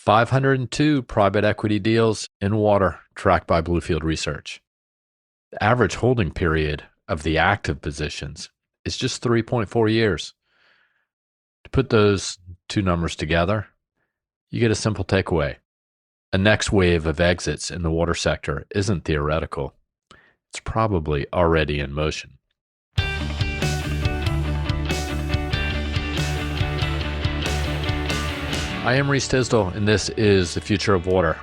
502 private equity deals in water tracked by Bluefield Research. The average holding period of the active positions is just 3.4 years. To put those two numbers together, you get a simple takeaway. A next wave of exits in the water sector isn't theoretical. It's probably already in motion. I am Reese and this is The Future of Water.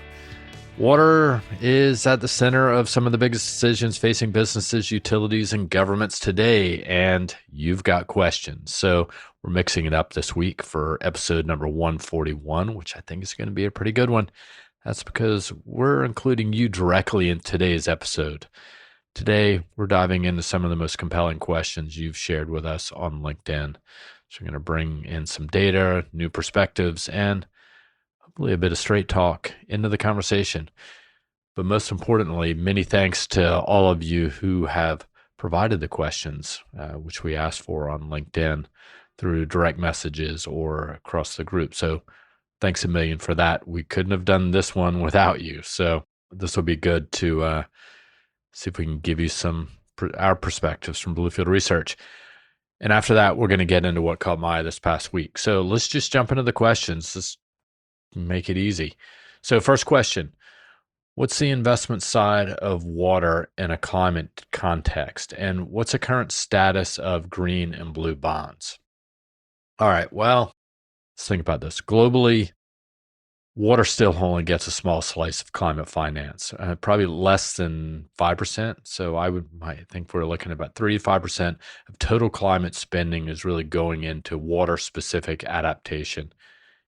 Water is at the center of some of the biggest decisions facing businesses, utilities, and governments today, and you've got questions. So we're mixing it up this week for episode number 141, which I think is going to be a pretty good one. That's because we're including you directly in today's episode. Today, we're diving into some of the most compelling questions you've shared with us on LinkedIn. So we're going to bring in some data, new perspectives, and hopefully a bit of straight talk into the conversation. But most importantly, many thanks to all of you who have provided the questions, which we asked for on LinkedIn through direct messages or across the group. So thanks a million for that. We couldn't have done this one without you. So this will be good to see if we can give you our perspectives from Bluefield Research. And after that, we're going to get into what caught my eye this past week. So let's just jump into the questions. Let's make it easy. So first question, what's the investment side of water in a climate context? And what's the current status of green and blue bonds? All right, well, let's think about this. Globally, water still only gets a small slice of climate finance, probably less than 5%. So I think we're looking at about 3 to 5% of total climate spending is really going into water-specific adaptation,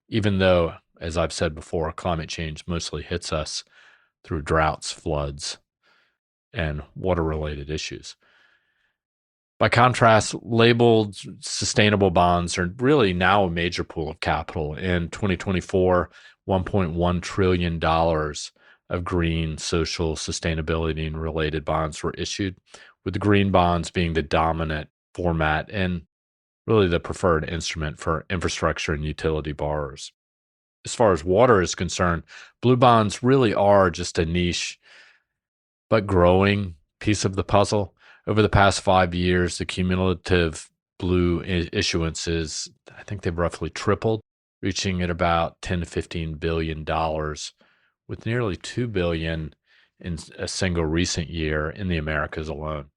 even though, as I've said before, climate change mostly hits us through droughts, floods, and water-related issues. By contrast, labeled sustainable bonds are really now a major pool of capital. In 2024, $1.1 trillion of green, social, sustainability, and related bonds were issued, with the green bonds being the dominant format and really the preferred instrument for infrastructure and utility borrowers. As far as water is concerned, blue bonds really are just a niche but growing piece of the puzzle. Over the past 5 years, the cumulative blue issuances, I think they've roughly tripled, reaching at about $10 to $15 billion, with nearly $2 billion in a single recent year in the Americas alone.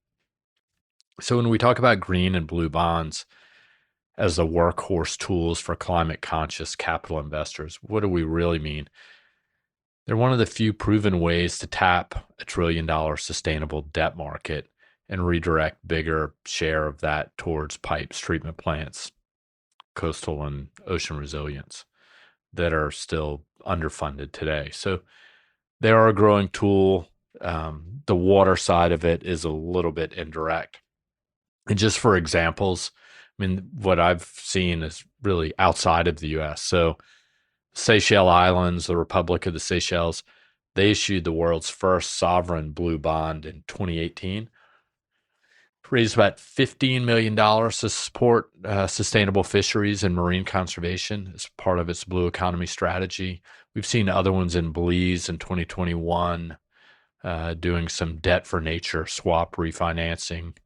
So when we talk about green and blue bonds as the workhorse tools for climate-conscious capital investors, what do we really mean? They're one of the few proven ways to tap a $1 trillion sustainable debt market and redirect bigger share of that towards pipes, treatment plants, coastal and ocean resilience that are still underfunded today. So they are a growing tool. The water side of it is a little bit indirect. And just for examples, I mean, what I've seen is really outside of the U.S. So Seychelles Islands, the Republic of the Seychelles, they issued the world's first sovereign blue bond in 2018. Raised about $15 million to support sustainable fisheries and marine conservation as part of its blue economy strategy. We've seen other ones in Belize in 2021 doing some debt for nature swap refinancing.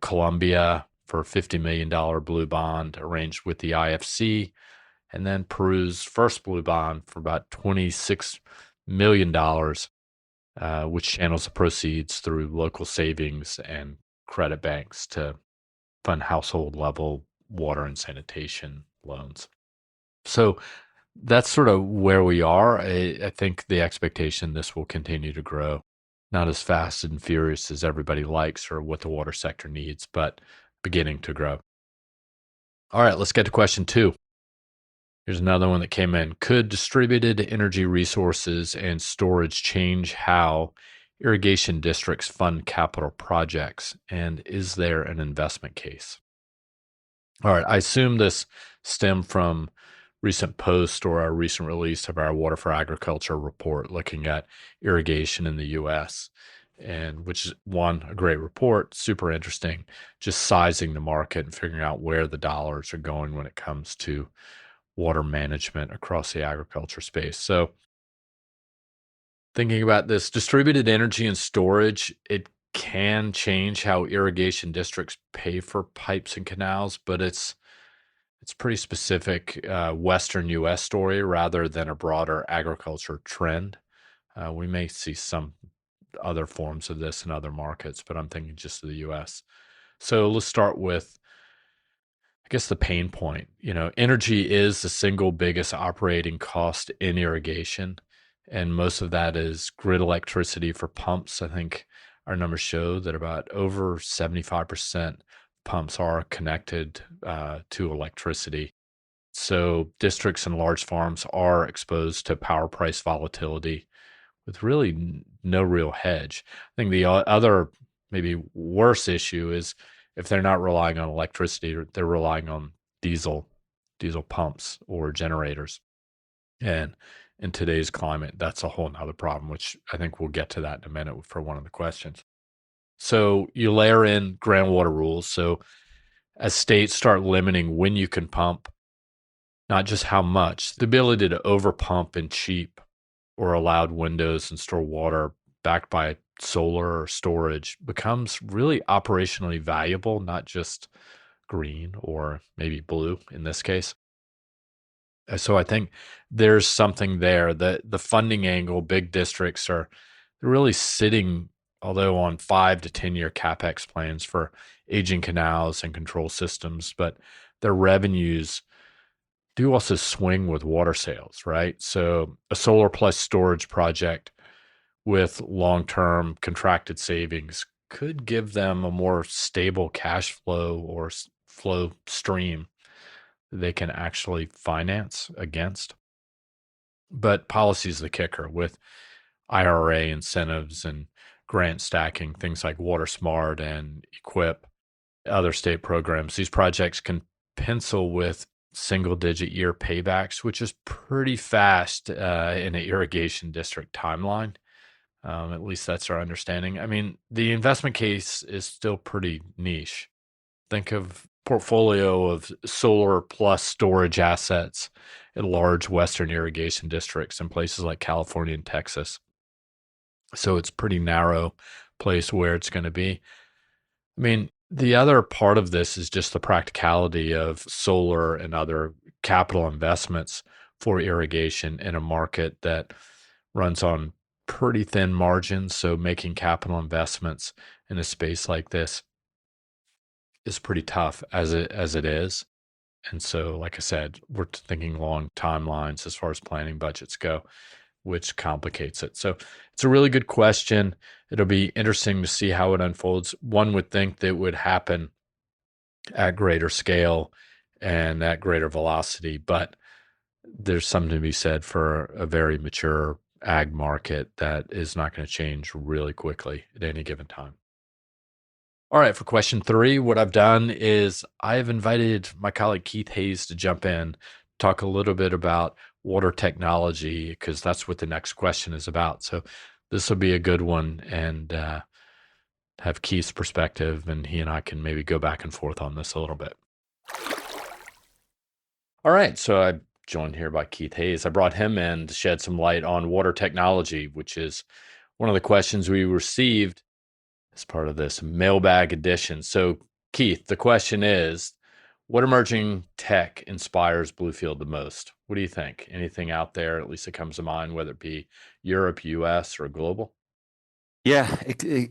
Colombia for a $50 million blue bond arranged with the IFC. And then Peru's first blue bond for about $26 million, which channels the proceeds through local savings and credit banks to fund household level water and sanitation loans. So that's sort of where we are. I think the expectation this will continue to grow, not as fast and furious as everybody likes or what the water sector needs, but beginning to grow. All right, let's get to question 2. Here's another one that came in. Could distributed energy resources and storage change how irrigation districts fund capital projects? And is there an investment case? All right, I assume this stemmed from recent post or our recent release of our Water for Agriculture report looking at irrigation in the U.S., and which is a great report, super interesting, just sizing the market and figuring out where the dollars are going when it comes to water management across the agriculture space. So thinking about this distributed energy and storage, it can change how irrigation districts pay for pipes and canals, but it's pretty specific Western U.S. story rather than a broader agriculture trend. We may see some other forms of this in other markets, but I'm thinking just of the U.S. So let's start with, I guess, the pain point. Energy is the single biggest operating cost in irrigation, and most of that is grid electricity for pumps. I think our numbers show that about over 75% pumps are connected to electricity. So districts and large farms are exposed to power price volatility with really no real hedge. I think the other, maybe worse issue is if they're not relying on electricity, they're relying on diesel, diesel pumps or generators. And in today's climate, that's a whole nother problem, which I think we'll get to that in a minute for one of the questions. So you layer in groundwater rules. So as states start limiting when you can pump, not just how much, the ability to overpump and cheap or allowed windows and store water backed by solar or storage becomes really operationally valuable, not just green or maybe blue in this case. So I think there's something there that the funding angle, big districts are really sitting, although on 5 to 10 year capex plans for aging canals and control systems, but their revenues do also swing with water sales, right? So a solar plus storage project with long-term contracted savings could give them a more stable cash flow or flow stream they can actually finance against. But policy is the kicker with IRA incentives and grant stacking, things like Water Smart and Equip, other state programs. These projects can pencil with single digit year paybacks, which is pretty fast in an irrigation district timeline. At least that's our understanding. I mean, the investment case is still pretty niche. Think of portfolio of solar plus storage assets in large Western irrigation districts in places like California and Texas. So it's pretty narrow place where it's going to be. I mean, the other part of this is just the practicality of solar and other capital investments for irrigation in a market that runs on pretty thin margins. So making capital investments in a space like this is pretty tough as it is. And so, like I said, we're thinking long timelines as far as planning budgets go, which complicates it. So it's a really good question. It'll be interesting to see how it unfolds. One would think that it would happen at greater scale and at greater velocity, but there's something to be said for a very mature ag market that is not going to change really quickly at any given time. All right, for question 3, what I've done is I've invited my colleague Keith Hayes to jump in, talk a little bit about water technology, because that's what the next question is about. So this will be a good one, and have Keith's perspective, and he and I can maybe go back and forth on this a little bit. All right, so I'm joined here by Keith Hayes. I brought him in to shed some light on water technology, which is one of the questions we received as part of this mailbag edition. So, Keith, the question is, what emerging tech inspires Bluefield the most? What do you think? Anything out there, at least that comes to mind, whether it be Europe, US, or global? Yeah,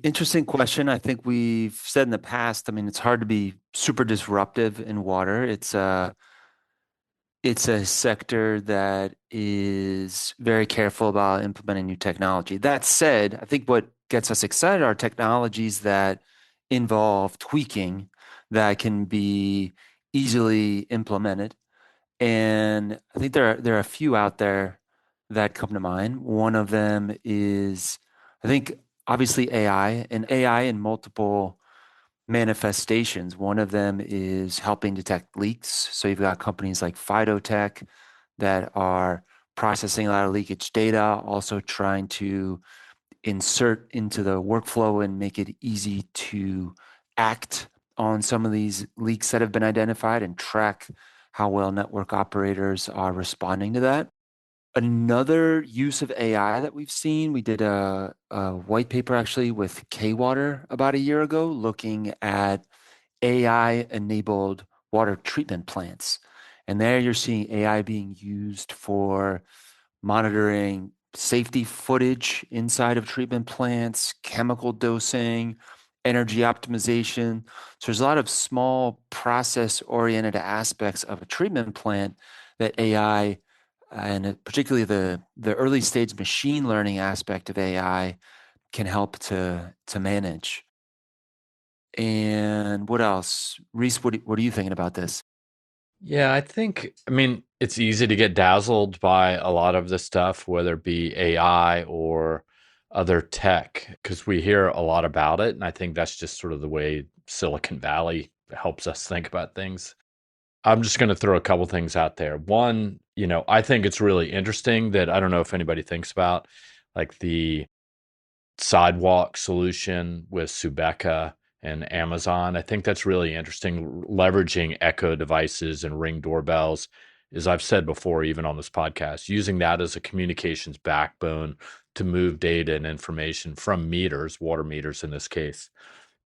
interesting question. I think we've said in the past, I mean, it's hard to be super disruptive in water. It's a sector that is very careful about implementing new technology. That said, I think what gets us excited are technologies that involve tweaking that can be easily implemented. And I think there are a few out there that come to mind. One of them is, I think, obviously AI, and AI in multiple manifestations. One of them is helping detect leaks. So you've got companies like Phytotech that are processing a lot of leakage data, also trying to insert into the workflow and make it easy to act on some of these leaks that have been identified and track how well network operators are responding to that. Another use of AI that we've seen, we did a white paper actually with K-Water about a year ago looking at AI-enabled water treatment plants. And there you're seeing AI being used for monitoring safety footage inside of treatment plants, chemical dosing, energy optimization. So there's a lot of small process-oriented aspects of a treatment plant that AI, and particularly the early stage machine learning aspect of AI, can help to manage. And what else? Reese, what are you thinking about this? Yeah, I mean, it's easy to get dazzled by a lot of this stuff, whether it be AI or other tech, because we hear a lot about it. And I think that's just sort of the way Silicon Valley helps us think about things. I'm just going to throw a couple things out there. One, I think it's really interesting that I don't know if anybody thinks about like the sidewalk solution with Subeka and Amazon. I think that's really interesting, leveraging Echo devices and Ring doorbells, as I've said before, even on this podcast, using that as a communications backbone to move data and information from meters, water meters in this case,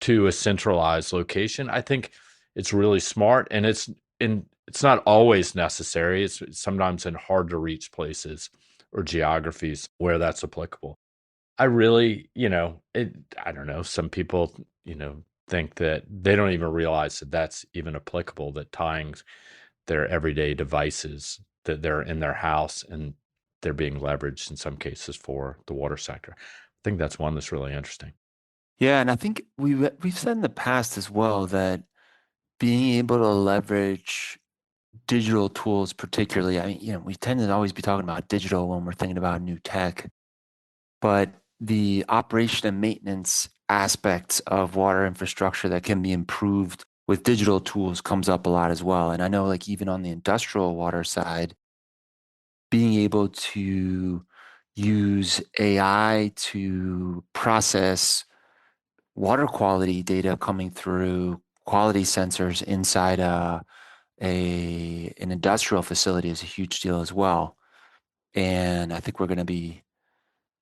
to a centralized location. I think it's really smart, and it's not always necessary. It's sometimes in hard to reach places or geographies where that's applicable. I really, I don't know. Some people, think that they don't even realize that that's even applicable, that tying their everyday devices that they're in their house and they're being leveraged in some cases for the water sector. I think that's one that's really interesting. Yeah, and I think we've said in the past as well that being able to leverage digital tools, particularly, I mean, we tend to always be talking about digital when we're thinking about new tech, but the operation and maintenance aspects of water infrastructure that can be improved with digital tools comes up a lot as well. And I know, like, even on the industrial water side, being able to use AI to process water quality data coming through quality sensors inside an industrial facility is a huge deal as well. And I think we're going to be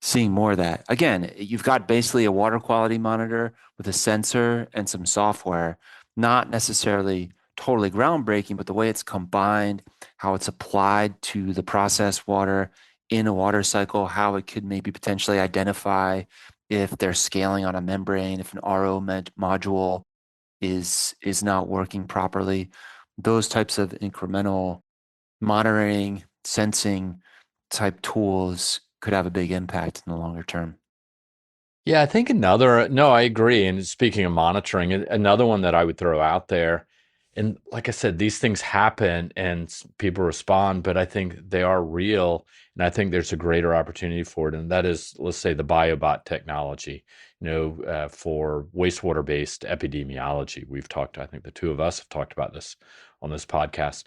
seeing more of that. Again, you've got basically a water quality monitor with a sensor and some software, not necessarily totally groundbreaking, but the way it's combined, how it's applied to the processed water in a water cycle, how it could maybe potentially identify if they're scaling on a membrane, if an RO module is not working properly. Those types of incremental monitoring, sensing type tools could have a big impact in the longer term. Yeah, I think no, I agree. And speaking of monitoring, another one that I would throw out there, and like I said, these things happen and people respond, but I think they are real. And I think there's a greater opportunity for it. And that is, let's say, the biobot technology, for wastewater based epidemiology. I think the two of us have talked about this on this podcast.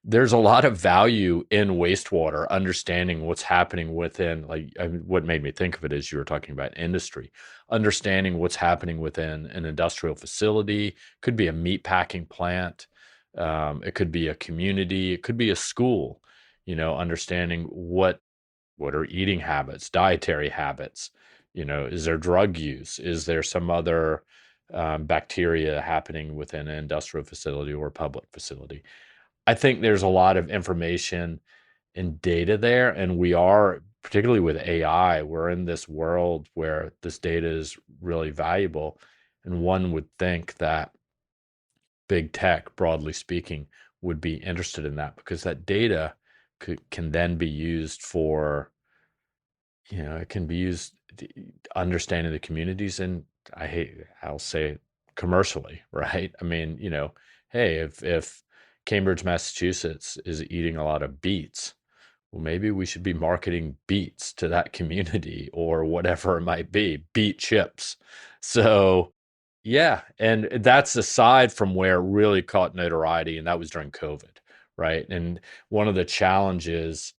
There's a lot of value in wastewater, understanding what's happening within, like, I mean, what made me think of it is you were talking about industry, understanding what's happening within an industrial facility, could be a meat packing plant, it could be a community, it could be a school, understanding what are eating habits, dietary habits, is there drug use, is there some other bacteria happening within an industrial facility or a public facility. I think there's a lot of information and data there, and we are, particularly with AI, we're in this world where this data is really valuable, and one would think that big tech, broadly speaking, would be interested in that because that data can then be used for, it can be used understanding the communities, and I'll say it commercially, right? I mean, hey, if Cambridge, Massachusetts is eating a lot of beets, well, maybe we should be marketing beets to that community or whatever it might be, beet chips. So, yeah, and that's aside from where it really caught notoriety, and that was during COVID, right? And one of the challenges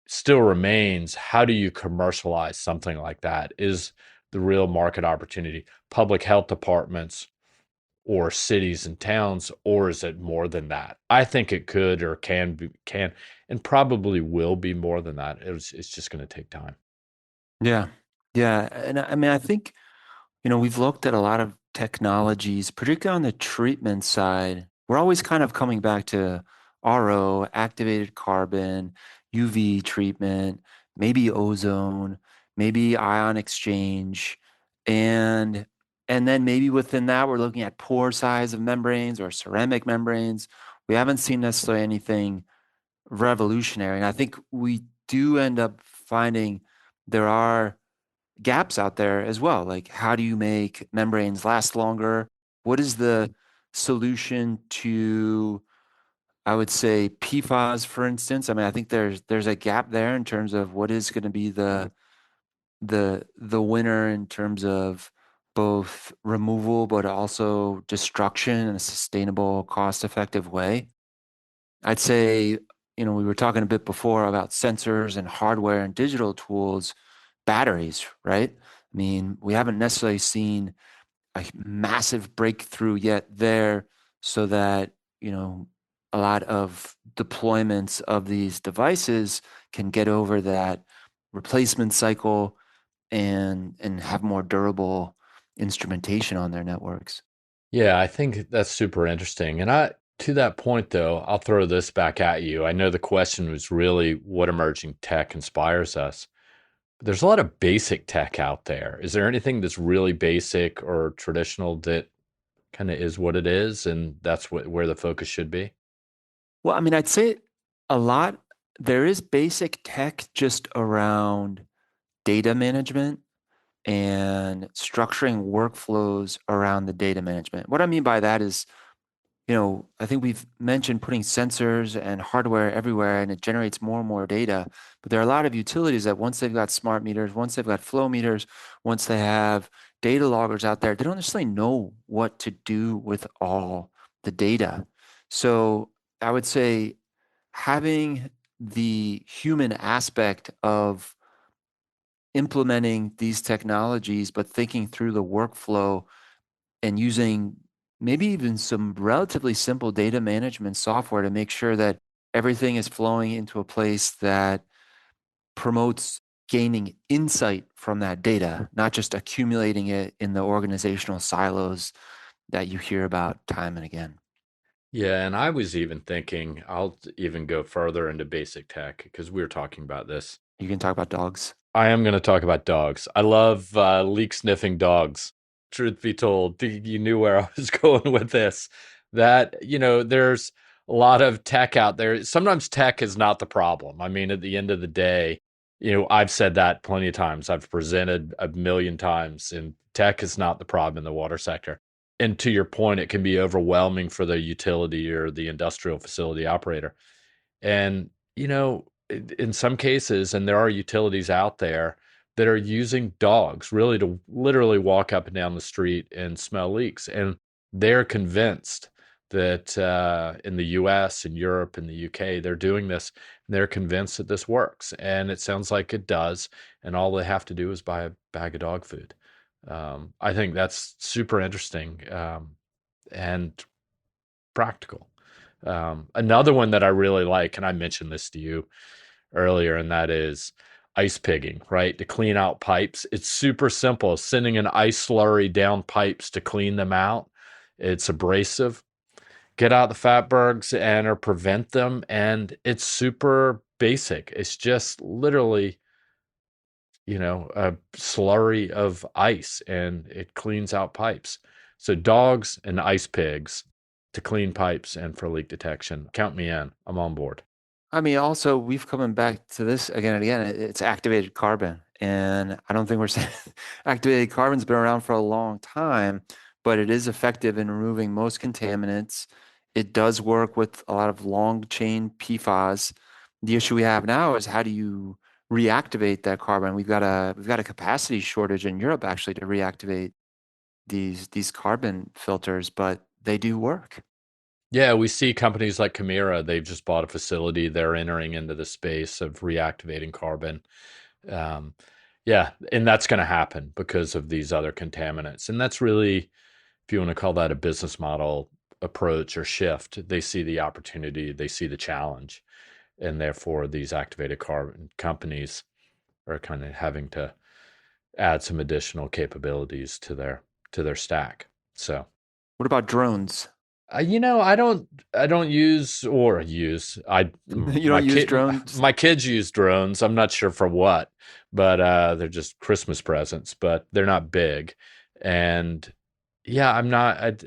still remains, how do you commercialize something like that is the real market opportunity. Public health departments or cities and towns, or is it more than that? I think it could or can and probably will be more than that. It's just going to take time. Yeah. Yeah. And I mean, I think, we've looked at a lot of technologies, particularly on the treatment side. We're always kind of coming back to RO, activated carbon, UV treatment, maybe ozone, maybe ion exchange, and and then maybe within that we're looking at pore size of membranes or ceramic membranes. We haven't seen necessarily anything revolutionary. And I think we do end up finding there are gaps out there as well. Like, how do you make membranes last longer? What is the solution to, I would say, PFAS, for instance? I mean, I think there's a gap there in terms of what is going to be the winner in terms of both removal but also destruction in a sustainable, cost-effective way. I'd say, we were talking a bit before about sensors and hardware and digital tools, batteries, right? I mean, we haven't necessarily seen a massive breakthrough yet there, so that, a lot of deployments of these devices can get over that replacement cycle and have more durable instrumentation on their networks. Yeah, I think that's super interesting. And to that point though, I'll throw this back at you. I know the question was really what emerging tech inspires us. But there's a lot of basic tech out there. Is there anything that's really basic or traditional that kind of is what it is and that's where the focus should be? Well, I mean, I'd say a lot, there is basic tech just around data management and structuring workflows around the data management. What I mean by that is, I think we've mentioned putting sensors and hardware everywhere and it generates more and more data. But there are a lot of utilities that once they've got smart meters, once they've got flow meters, once they have data loggers out there, they don't necessarily know what to do with all the data. So I would say having the human aspect of implementing these technologies, but thinking through the workflow and using maybe even some relatively simple data management software to make sure that everything is flowing into a place that promotes gaining insight from that data, not just accumulating it in the organizational silos that you hear about time and again. Yeah, and I was even thinking I'll even go further into basic tech because we were talking about this. You can talk about dogs. I am going to talk about dogs. I love leak sniffing dogs. Truth be told, you knew where I was going with this. That, there's a lot of tech out there. Sometimes tech is not the problem. I mean, at the end of the day, I've said that plenty of times. I've presented a million times, and tech is not the problem in the water sector. And to your point, it can be overwhelming for the utility or the industrial facility operator. And, in some cases, and there are utilities out there that are using dogs really to literally walk up and down the street and smell leaks. And they're convinced that in the US and Europe and the UK, they're doing this. And they're convinced that this works. And it sounds like it does. And all they have to do is buy a bag of dog food. I think that's super interesting and practical. Another one that I really like, and I mentioned this to you earlier, and that is ice pigging, right? To clean out pipes. It's super simple. Sending an ice slurry down pipes to clean them out. It's abrasive. Get out the fatbergs and or prevent them. And it's super basic. It's just literally, a slurry of ice and it cleans out pipes. So dogs and ice pigs to clean pipes and for leak detection. Count me in. I'm on board. I mean, also, we've coming back to this again and again. It's activated carbon. And I don't think we're saying activated carbon's been around for a long time, but it is effective in removing most contaminants. It does work with a lot of long chain PFAS. The issue we have now is how do you reactivate that carbon? We've got a capacity shortage in Europe actually to reactivate these carbon filters, but they do work. Yeah, we see companies like Chimera, they've just bought a facility. They're entering into the space of reactivating carbon. Um, yeah, and that's going to happen because of these other contaminants. And that's really if you want to call that a business model approach or shift, they see the opportunity, they see the challenge, and therefore these activated carbon companies are kind of having to add some additional capabilities to their stack. So, What about drones? I don't use or use You don't use drones? my kids use drones. I'm not sure for what, but they're just Christmas presents, but they're not big. And yeah,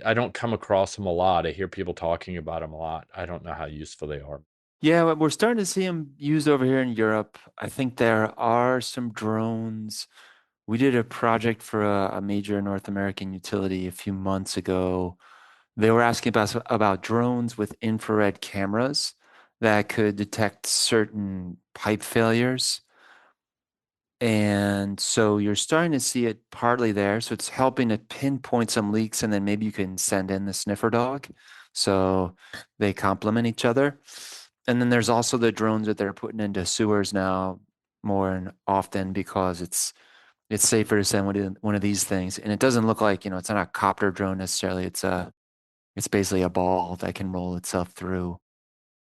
I don't come across them a lot. I hear people talking about them a lot. I don't know how useful they are. Yeah, we're starting to see them used over here in Europe. I think there are some drones. We did a project for a major North American utility a few months ago. They were asking about drones with infrared cameras that could detect certain pipe failures. And so you're starting to see it partly there. So it's helping to pinpoint some leaks, and then maybe you can send in the sniffer dog. So they complement each other. And then there's also the drones that they're putting into sewers now more and often because it's safer to send one of these things. And it doesn't look like, it's not a copter drone necessarily. It's basically a ball that can roll itself through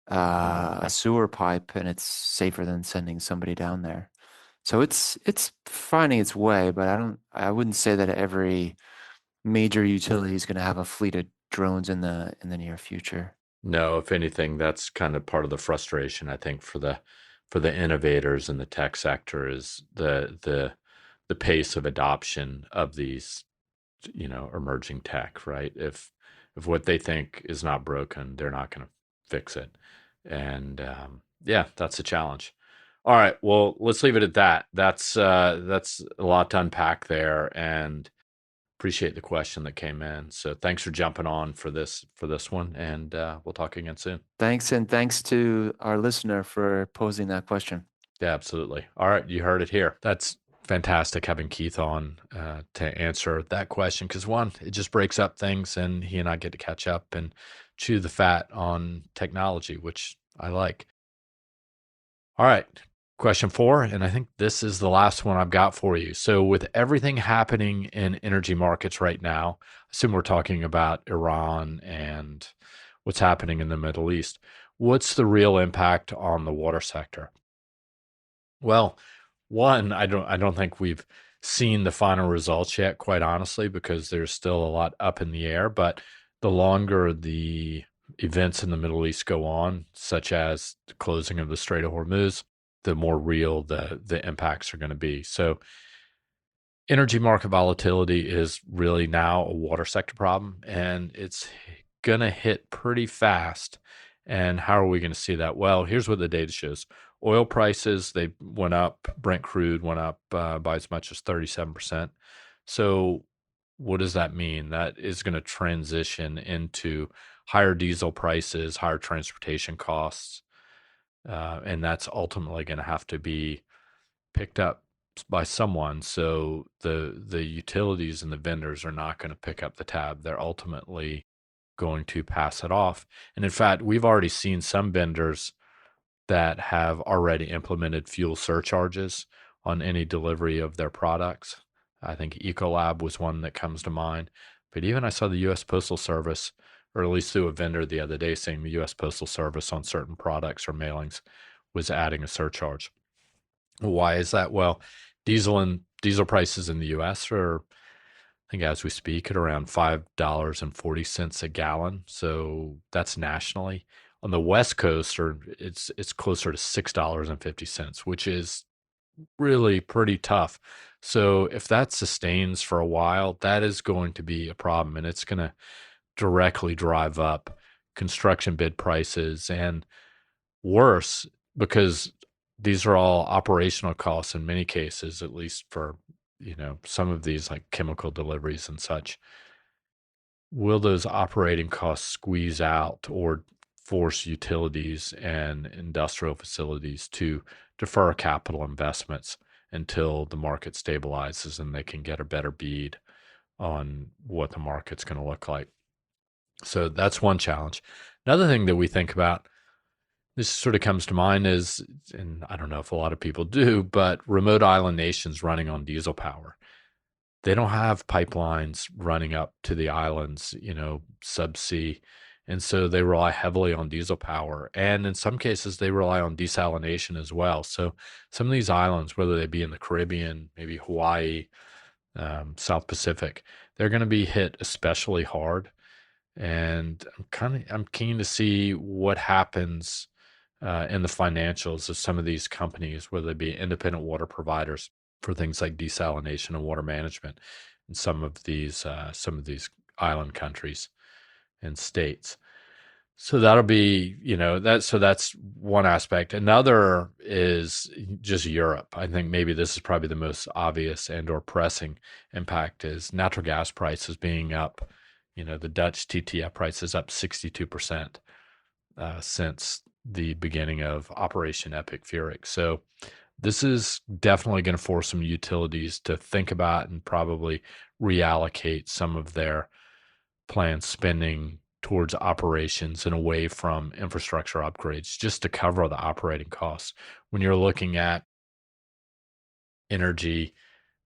a sewer pipe, and it's safer than sending somebody down there. So it's finding its way, but I wouldn't say that every major utility is going to have a fleet of drones in the near future. No, if anything, that's kind of part of the frustration, I think, for the innovators in the tech sector is the pace of adoption of these, emerging tech, right? If what they think is not broken, they're not going to fix it. And yeah, that's a challenge. All right, well, let's leave it at that. That's a lot to unpack there, and appreciate the question that came in. So thanks for jumping on for this one, and we'll talk again soon. Thanks, and thanks to our listener for posing that question. Yeah, absolutely. All right, you heard it here. That's fantastic having Keith on to answer that question because one, it just breaks up things, and he and I get to catch up and chew the fat on technology, which I like. All right, question four, and I think this is the last one I've got for you. So, with everything happening in energy markets right now, I assume we're talking about Iran and what's happening in the Middle East. What's the real impact on the water sector? Well, one, I don't think we've seen the final results yet, quite honestly, because there's still a lot up in the air. But the longer the events in the Middle East go on, such as the closing of the Strait of Hormuz, the more real the impacts are going to be. So energy market volatility is really now a water sector problem, and it's going to hit pretty fast. And how are we going to see that? Well, here's what the data shows. Oil prices, they went up. Brent crude went up by as much as 37%. So what does that mean? That is going to transition into higher diesel prices, higher transportation costs, and that's ultimately going to have to be picked up by someone. So the utilities and the vendors are not going to pick up the tab. They're ultimately going to pass it off. And in fact, we've already seen some vendors that have already implemented fuel surcharges on any delivery of their products. I think Ecolab was one that comes to mind. But even I saw the U.S. Postal Service, or at least through a vendor the other day, saying the U.S. Postal Service on certain products or mailings was adding a surcharge. Why is that? Well, diesel prices in the U.S. are, I think, as we speak, at around $5.40 a gallon. So that's nationally. On the West Coast, or it's closer to $6.50, which is really pretty tough. So if that sustains for a while, that is going to be a problem, and it's going to directly drive up construction bid prices and worse because these are all operational costs in many cases, at least for some of these like chemical deliveries and such. Will those operating costs squeeze out or force utilities and industrial facilities to defer capital investments until the market stabilizes and they can get a better bead on what the market's going to look like? So that's one challenge. Another thing that we think about, this sort of comes to mind, is, and I don't know if a lot of people do, but remote island nations running on diesel power. they don't have pipelines running up to the islands, subsea. And so they rely heavily on diesel power. And in some cases, they rely on desalination as well. So some of these islands, whether they be in the Caribbean, maybe Hawaii, South Pacific, they're going to be hit especially hard. And I'm keen to see what happens in the financials of some of these companies, whether they be independent water providers for things like desalination and water management in some of these island countries and states. So that'll be, that's one aspect. Another is just Europe. I think maybe this is probably the most obvious and or pressing impact is natural gas prices being up. The Dutch TTF price is up 62% since the beginning of Operation Epic Fury. So this is definitely going to force some utilities to think about and probably reallocate some of their planned spending towards operations and away from infrastructure upgrades just to cover the operating costs. When you're looking at energy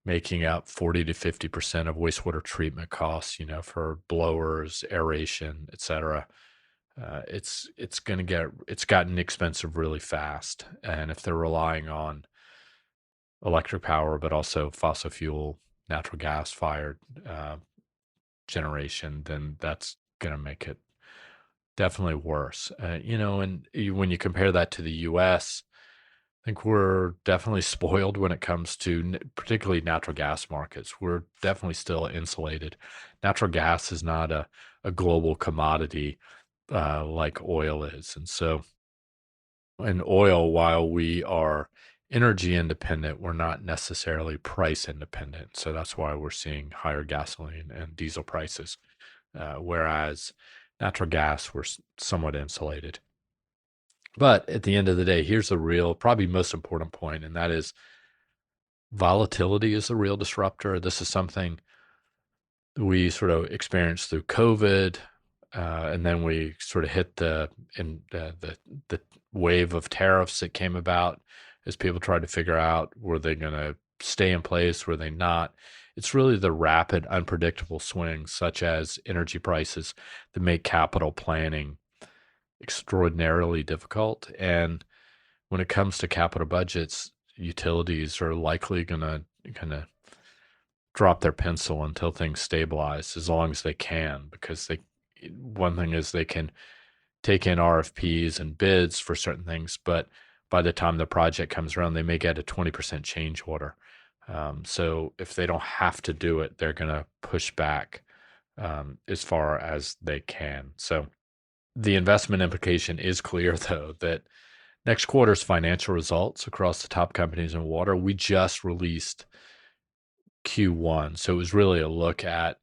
making up 40 to 50% of wastewater treatment costs, for blowers, aeration, et cetera, it's gotten expensive really fast. And if they're relying on electric power, but also fossil fuel, natural gas fired generation, then that's going to make it definitely worse. And when you compare that to the U.S., I think we're definitely spoiled when it comes to particularly natural gas markets. We're definitely still insulated. Natural gas is not a global commodity like oil is. And so, in oil, while we are energy independent, we're not necessarily price independent. So that's why we're seeing higher gasoline and diesel prices. Whereas natural gas, we're somewhat insulated. But at the end of the day, here's the real, probably most important point, and that is volatility is the real disruptor. This is something we sort of experienced through COVID, and then we sort of hit the wave of tariffs that came about as people tried to figure out were they going to stay in place, were they not. It's really the rapid, unpredictable swings, such as energy prices, that make capital planning extraordinarily difficult. And when it comes to capital budgets, utilities are likely going to kind of drop their pencil until things stabilize as long as they can, because one thing is they can take in RFPs and bids for certain things, but by the time the project comes around, they may get a 20% change order. So if they don't have to do it, they're going to push back as far as they can. So the investment implication is clear, though, that next quarter's financial results across the top companies in water, we just released Q1. So it was really a look at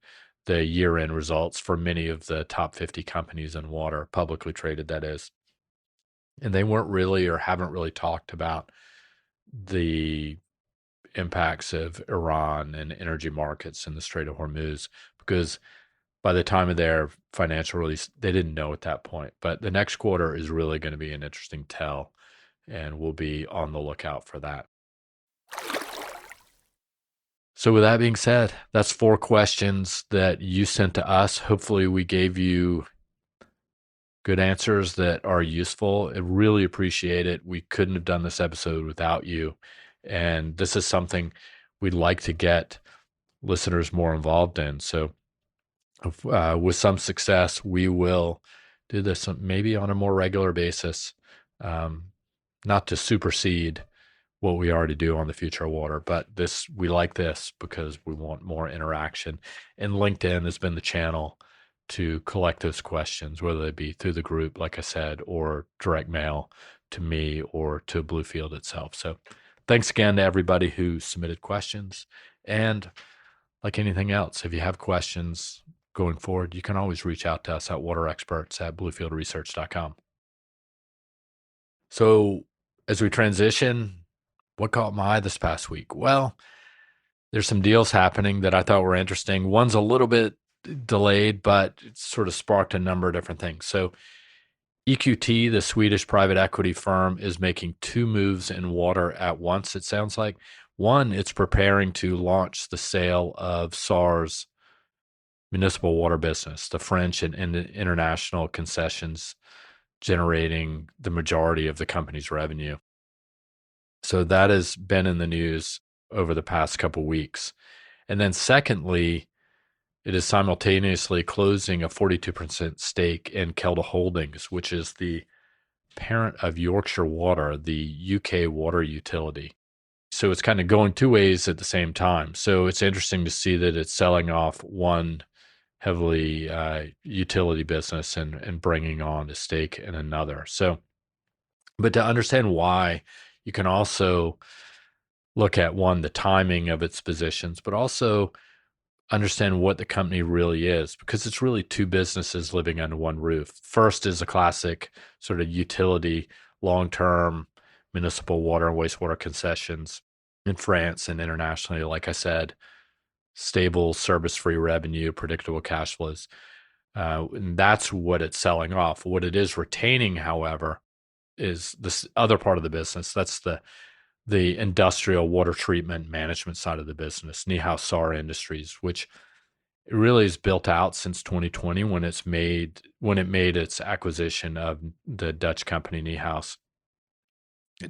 the year-end results for many of the top 50 companies in water, publicly traded, that is. And they weren't really or haven't really talked about the impacts of Iran and energy markets in the Strait of Hormuz, because by the time of their financial release, they didn't know at that point. But the next quarter is really going to be an interesting tell, and we'll be on the lookout for that. So with that being said, that's 4 questions that you sent to us. Hopefully we gave you good answers that are useful. I really appreciate it. We couldn't have done this episode without you. And this is something we'd like to get listeners more involved in. So with some success, we will do this maybe on a more regular basis, not to supersede what we already do on the Future of Water, but we like this because we want more interaction. And LinkedIn has been the channel to collect those questions, whether they be through the group, like I said, or direct mail to me or to Bluefield itself. So thanks again to everybody who submitted questions. And like anything else, if you have questions going forward, you can always reach out to us at waterexperts@bluefieldresearch.com. So as we transition, what caught my eye this past week? Well, there's some deals happening that I thought were interesting. One's a little bit delayed, but it sort of sparked a number of different things. So EQT, the Swedish private equity firm, is making two moves in water at once, it sounds like. One, it's preparing to launch the sale of SAR's municipal water business, the French and international concessions generating the majority of the company's revenue. So that has been in the news over the past couple of weeks. And then secondly, it is simultaneously closing a 42% stake in Kelda Holdings, which is the parent of Yorkshire Water, the UK water utility. So it's kind of going two ways at the same time. So it's interesting to see that it's selling off one heavily utility business and bringing on a stake in another. So, but to understand why, you can also look at one, the timing of its positions, but also understand what the company really is, because it's really two businesses living under one roof. First is a classic sort of utility, long-term municipal water and wastewater concessions in France and internationally. Like I said, stable service-free revenue, predictable cash flows. And that's what it's selling off. What it is retaining, however, is this other part of the business. That's the industrial water treatment management side of the business, Niehaus Saar Industries, which it really is built out since 2020 when it made its acquisition of the Dutch company Niehaus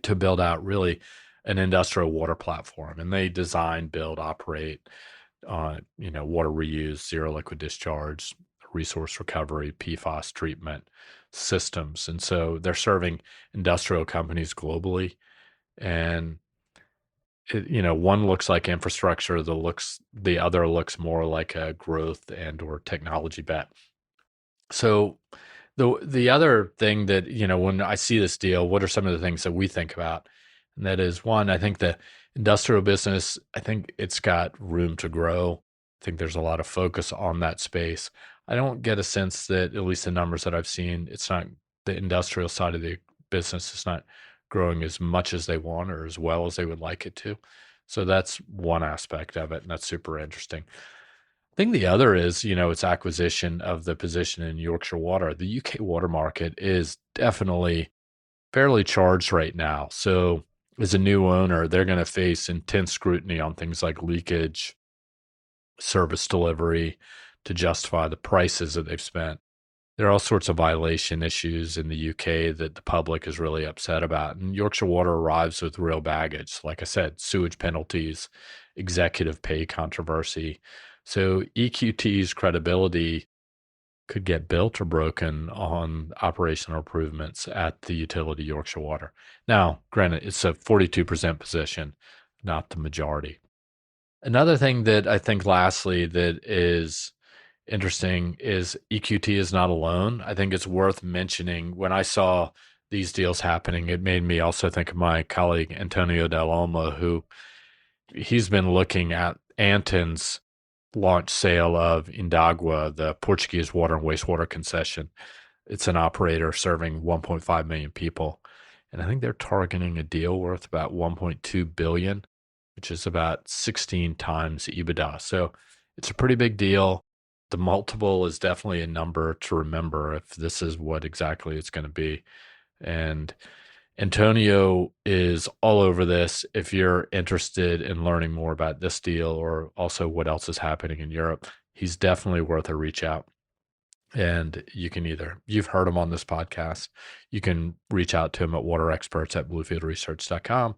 to build out really an industrial water platform. And they design, build, operate, water reuse, zero liquid discharge, resource recovery, PFAS treatment systems. And so they're serving industrial companies globally. And one looks like infrastructure, the other looks more like a growth and or technology bet. So the other thing that, when I see this deal, what are some of the things that we think about? And that is, one, I think the industrial business, I think it's got room to grow. I think there's a lot of focus on that space. I don't get a sense that, at least the numbers that I've seen, it's not the industrial side of the business is not growing as much as they want or as well as they would like it to. So that's one aspect of it, and that's super interesting. I think the other is, its acquisition of the position in Yorkshire Water. The UK water market is definitely fairly charged right now. So as a new owner, they're going to face intense scrutiny on things like leakage, service delivery to justify the prices that they've spent. There are all sorts of violation issues in the UK that the public is really upset about. And Yorkshire Water arrives with real baggage. Like I said, sewage penalties, executive pay controversy. So EQT's credibility could get built or broken on operational improvements at the utility Yorkshire Water. Now, granted, it's a 42% position, not the majority. Another thing that I think lastly that is interesting is EQT is not alone. I think it's worth mentioning, when I saw these deals happening, it made me also think of my colleague Antonio Del Olmo, who he's been looking at Anton's launch sale of Indagua, the Portuguese water and wastewater concession. It's an operator serving 1.5 million people. And I think they're targeting a deal worth about 1.2 billion, which is about 16 times EBITDA. So it's a pretty big deal. The multiple is definitely a number to remember if this is what exactly it's going to be. And Antonio is all over this. If you're interested in learning more about this deal or also what else is happening in Europe, he's definitely worth a reach out. And you've heard him on this podcast, you can reach out to him at waterexperts@bluefieldresearch.com,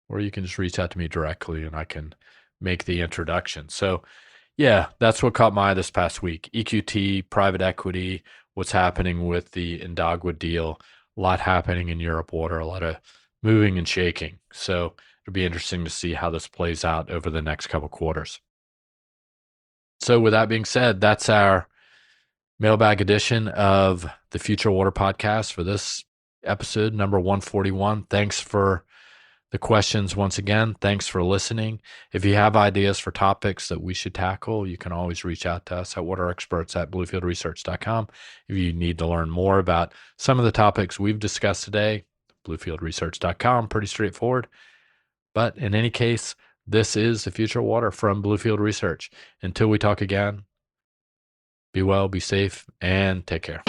or you can just reach out to me directly and I can make the introduction. So yeah, that's what caught my eye this past week. EQT, private equity, what's happening with the Indagua deal, a lot happening in Europe water, a lot of moving and shaking. So it'll be interesting to see how this plays out over the next couple quarters. So with that being said, that's our mailbag edition of the Future Water Podcast for this episode, number 141. Thanks for the questions once again. Thanks for listening. If you have ideas for topics that we should tackle, you can always reach out to us at waterexperts@bluefieldresearch.com. If you need to learn more about some of the topics we've discussed today, bluefieldresearch.com, pretty straightforward. But in any case, this is the Future Water from Bluefield Research. Until we talk again, be well, be safe, and take care.